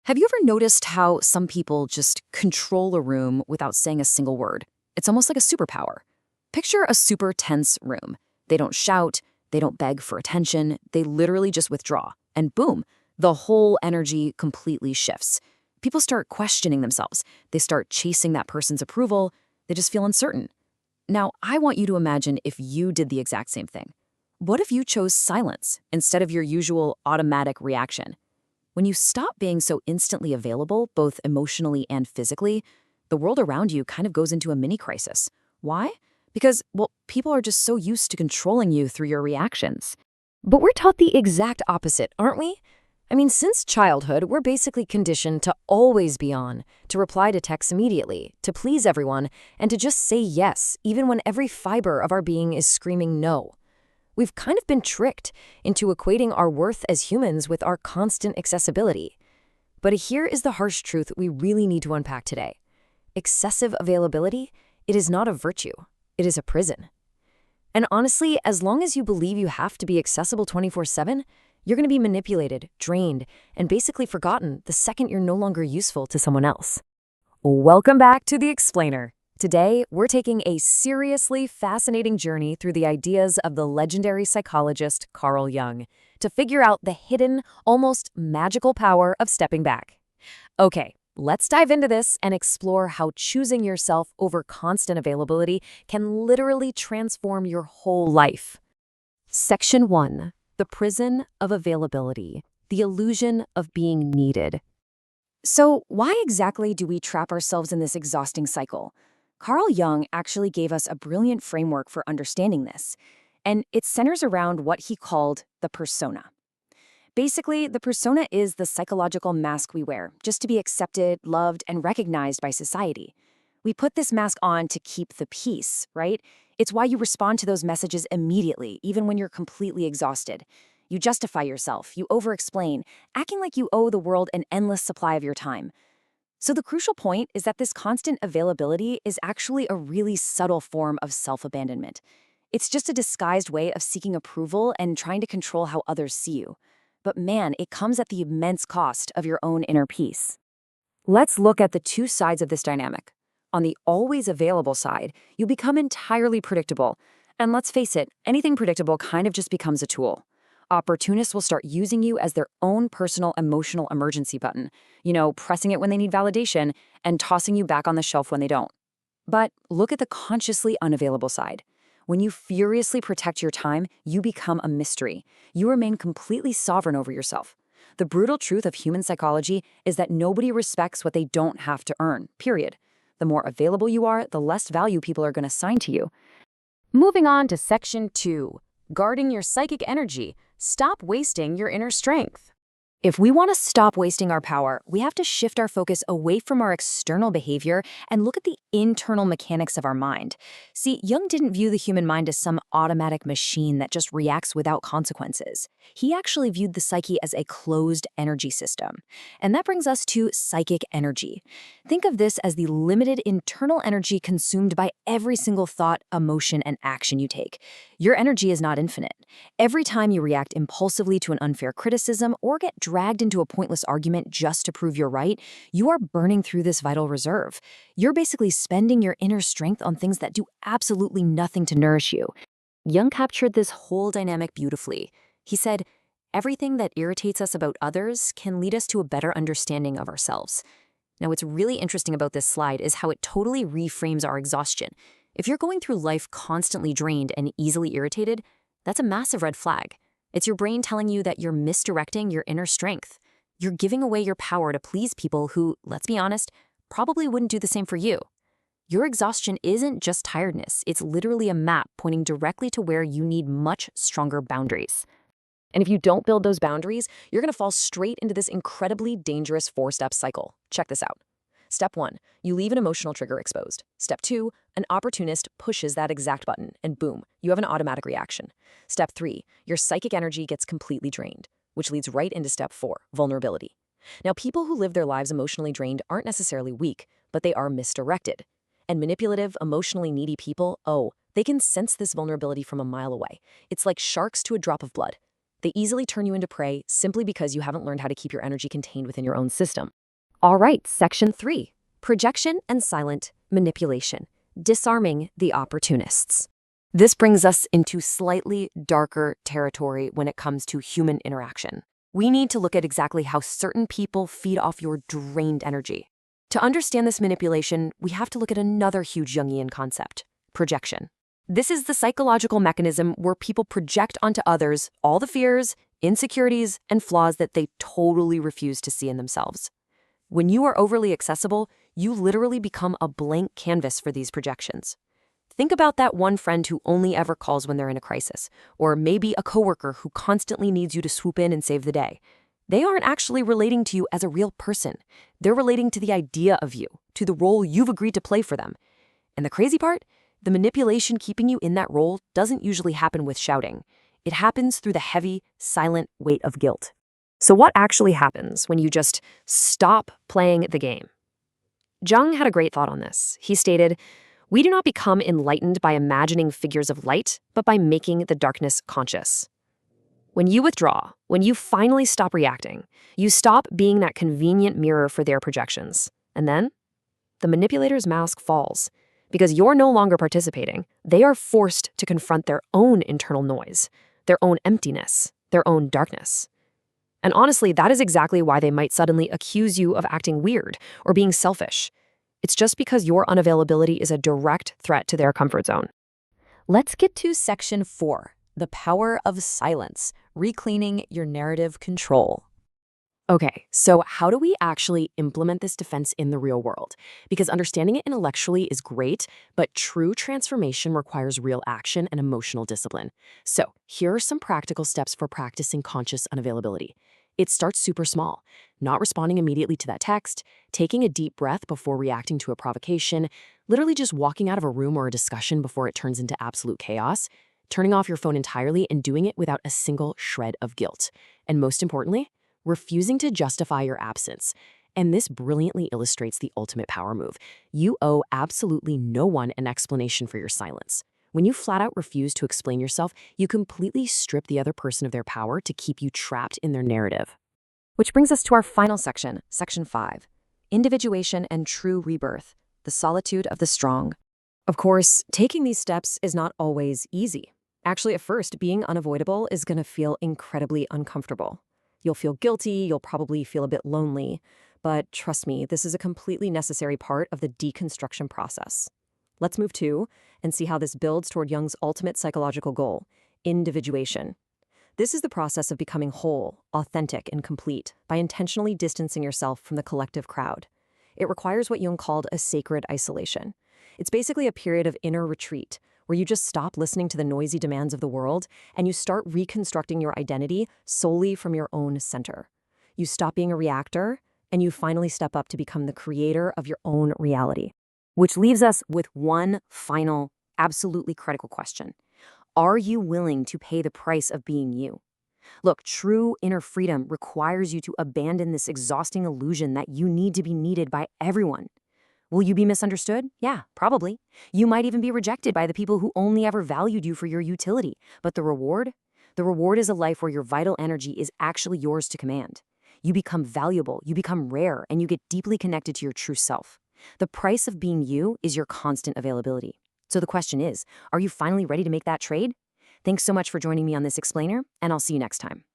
Have you ever noticed how some people just control a room without saying a single word? It's almost like a superpower. Picture a super tense room. They don't shout, they don't beg for attention, they literally just withdraw. And boom, the whole energy completely shifts. People start questioning themselves. They start chasing that person's approval. They just feel uncertain. Now, I want you to imagine if you did the exact same thing. What if you chose silence instead of your usual automatic reaction? When you stop being so instantly available, both emotionally and physically, the world around you kind of goes into a mini crisis. Why? Because, well, people are just so used to controlling you through your reactions. But we're taught the exact opposite, aren't we? I mean, since childhood, we're basically conditioned to always be on, to reply to texts immediately, to please everyone, and to just say yes, even when every fiber of our being is screaming no. We've kind of been tricked into equating our worth as humans with our constant accessibility. But here is the harsh truth we really need to unpack today. Excessive availability, it is not a virtue. It is a prison. And honestly, as long as you believe you have to be accessible 24/7, you're going to be manipulated, drained, and basically forgotten the second you're no longer useful to someone else. Welcome back to The Explainer. Today, we're taking a seriously fascinating journey through the ideas of the legendary psychologist Carl Jung to figure out the hidden, almost magical power of stepping back. Okay, let's dive into this and explore how choosing yourself over constant availability can literally transform your whole life. Section 1. The Prison of Availability. The Illusion of Being Needed. So, why exactly do we trap ourselves in this exhausting cycle? Carl Jung actually gave us a brilliant framework for understanding this, and it centers around what he called the persona. Basically, the persona is the psychological mask we wear just to be accepted, loved, and recognized by society. We put this mask on to keep the peace, right? It's why you respond to those messages immediately, even when you're completely exhausted. You justify yourself, you over-explain, acting like you owe the world an endless supply of your time. So the crucial point is that this constant availability is actually a really subtle form of self-abandonment. It's just a disguised way of seeking approval and trying to control how others see you. But man, it comes at the immense cost of your own inner peace. Let's look at the two sides of this dynamic. On the always available side, you become entirely predictable. And let's face it, anything predictable kind of just becomes a tool. Opportunists will start using you as their own personal emotional emergency button, pressing it when they need validation and tossing you back on the shelf when they don't. But look at the consciously unavailable side. When you furiously protect your time, you become a mystery. You remain completely sovereign over yourself. The brutal truth of human psychology is that nobody respects what they don't have to earn, period. The more available you are, the less value people are going to assign to you. Moving on to Section 2. Guarding your psychic energy. Stop wasting your inner strength. If we want to stop wasting our power, we have to shift our focus away from our external behavior and look at the internal mechanics of our mind. See, Jung didn't view the human mind as some automatic machine that just reacts without consequences. He actually viewed the psyche as a closed energy system. And that brings us to psychic energy. Think of this as the limited internal energy consumed by every single thought, emotion, and action you take. Your energy is not infinite. Every time you react impulsively to an unfair criticism or get dragged into a pointless argument just to prove you're right, you are burning through this vital reserve. You're basically spending your inner strength on things that do absolutely nothing to nourish you. Jung captured this whole dynamic beautifully. He said, "Everything that irritates us about others can lead us to a better understanding of ourselves." Now, what's really interesting about this slide is how it totally reframes our exhaustion. If you're going through life constantly drained and easily irritated, that's a massive red flag. It's your brain telling you that you're misdirecting your inner strength. You're giving away your power to please people who, let's be honest, probably wouldn't do the same for you. Your exhaustion isn't just tiredness. It's literally a map pointing directly to where you need much stronger boundaries. And if you don't build those boundaries, you're going to fall straight into this incredibly dangerous four-step cycle. Check this out. Step 1, you leave an emotional trigger exposed. Step 2, an opportunist pushes that exact button, and boom, you have an automatic reaction. Step 3, your psychic energy gets completely drained, which leads right into Step 4, vulnerability. Now, people who live their lives emotionally drained aren't necessarily weak, but they are misdirected. And manipulative, emotionally needy people, they can sense this vulnerability from a mile away. It's like sharks to a drop of blood. They easily turn you into prey simply because you haven't learned how to keep your energy contained within your own system. All right, section 3. Projection and silent manipulation. Disarming the opportunists. This brings us into slightly darker territory when it comes to human interaction. We need to look at exactly how certain people feed off your drained energy. To understand this manipulation, we have to look at another huge Jungian concept: projection. This is the psychological mechanism where people project onto others all the fears, insecurities, and flaws that they totally refuse to see in themselves. When you are overly accessible, you literally become a blank canvas for these projections. Think about that one friend who only ever calls when they're in a crisis, or maybe a coworker who constantly needs you to swoop in and save the day. They aren't actually relating to you as a real person. They're relating to the idea of you, to the role you've agreed to play for them. And the crazy part? The manipulation keeping you in that role doesn't usually happen with shouting. It happens through the heavy, silent weight of guilt. So what actually happens when you just stop playing the game? Jung had a great thought on this. He stated, "We do not become enlightened by imagining figures of light, but by making the darkness conscious." When you withdraw, when you finally stop reacting, you stop being that convenient mirror for their projections. And then, the manipulator's mask falls. Because you're no longer participating, they are forced to confront their own internal noise, their own emptiness, their own darkness. And honestly, that is exactly why they might suddenly accuse you of acting weird or being selfish. It's just because your unavailability is a direct threat to their comfort zone. Let's get to section 4, the power of silence, reclaiming your narrative control. Okay, so how do we actually implement this defense in the real world? Because understanding it intellectually is great, but true transformation requires real action and emotional discipline. So here are some practical steps for practicing conscious unavailability. It starts super small, not responding immediately to that text, taking a deep breath before reacting to a provocation, literally just walking out of a room or a discussion before it turns into absolute chaos, turning off your phone entirely and doing it without a single shred of guilt. And most importantly, refusing to justify your absence. And this brilliantly illustrates the ultimate power move. You owe absolutely no one an explanation for your silence. When you flat out refuse to explain yourself, you completely strip the other person of their power to keep you trapped in their narrative. Which brings us to our final section, section 5, individuation and true rebirth, the solitude of the strong. Of course, taking these steps is not always easy. Actually, at first, being unavoidable is going to feel incredibly uncomfortable. You'll feel guilty, you'll probably feel a bit lonely, but trust me, this is a completely necessary part of the deconstruction process. Let's move to and see how this builds toward Jung's ultimate psychological goal, individuation. This is the process of becoming whole, authentic, and complete by intentionally distancing yourself from the collective crowd. It requires what Jung called a sacred isolation. It's basically a period of inner retreat, where you just stop listening to the noisy demands of the world and you start reconstructing your identity solely from your own center. You stop being a reactor and you finally step up to become the creator of your own reality. Which leaves us with one final, absolutely critical question. Are you willing to pay the price of being you? Look, true inner freedom requires you to abandon this exhausting illusion that you need to be needed by everyone. Will you be misunderstood? Yeah, probably. You might even be rejected by the people who only ever valued you for your utility. But the reward? The reward is a life where your vital energy is actually yours to command. You become valuable, you become rare, and you get deeply connected to your true self. The price of being you is your constant availability. So the question is, are you finally ready to make that trade? Thanks so much for joining me on this explainer, and I'll see you next time.